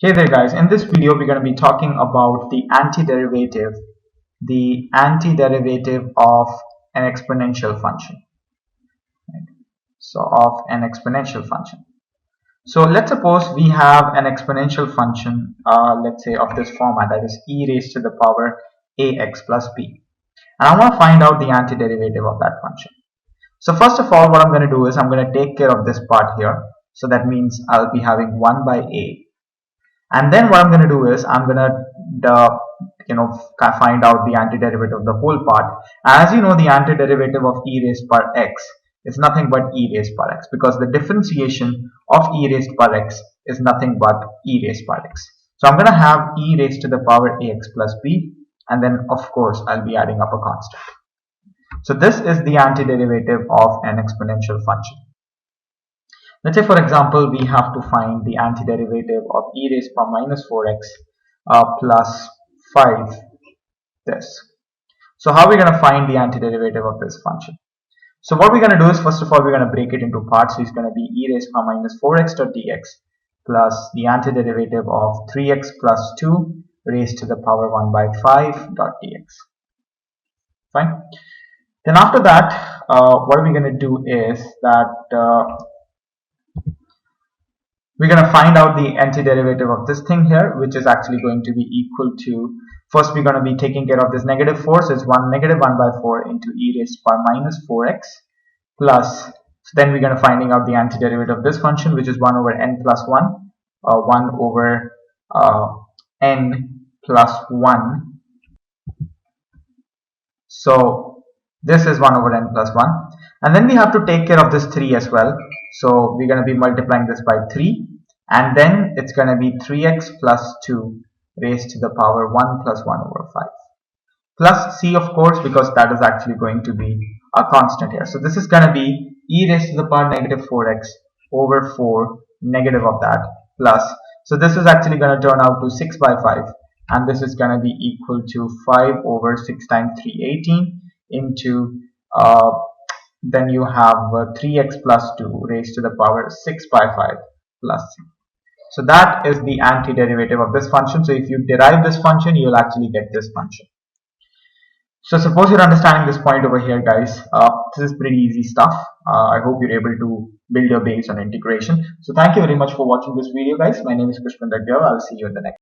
Hey there guys, in this video we're going to be talking about the antiderivative of an exponential function. Right? So of an exponential function. So let's suppose we have an exponential function, let's say of this format, that is e raised to the power ax plus b. And I want to find out the antiderivative of that function. So first of all, what I'm going to do is I'm going to take care of this part here. So that means I'll be having 1 by a. And then what I'm going to do is I'm going to find out the antiderivative of the whole part. As you know, the antiderivative of e raised per x is nothing but e raised per x, because the differentiation of e raised per x is nothing but e raised per x. So I'm going to have e raised to the power ax plus b, and then of course I'll be adding up a constant. So this is the antiderivative of an exponential function. Let's say, for example, we have to find the antiderivative of e raised power minus 4x plus 5, this. So how are we going to find the antiderivative of this function? So what we're going to do is, first of all, we're going to break it into parts. So it's going to be e raised power minus 4x dot dx plus the antiderivative of 3x plus 2 raised to the power 1 by 5 dot dx. Fine. Then after that, what we're going to do is that we're going to find out the antiderivative of this thing here, which is actually going to be equal to, first we're going to be taking care of this negative 4, so it's negative 1 by 4 into e raised to power minus 4x plus, so then we're going to finding out the antiderivative of this function, which is 1 over n plus 1, 1 over n plus 1. So this is 1 over n plus 1, and then we have to take care of this 3 as well. So we're going to be multiplying this by 3, and then it's going to be 3x plus 2 raised to the power 1 plus 1 over 5 plus c, of course, because that is actually going to be a constant here. So this is going to be e raised to the power negative 4x over 4 negative of that plus, so this is actually going to turn out to 6 by 5, and this is going to be equal to 5 over 6 times 3, 18 into then you have 3x plus 2 raised to the power 6 by 5 plus c. So that is the antiderivative of this function. So if you derive this function, you will actually get this function. So suppose you're understanding this point over here, guys. This is pretty easy stuff. I hope you're able to build your base on integration. So thank you very much for watching this video, guys. My name is Pushpender. I'll see you in the next.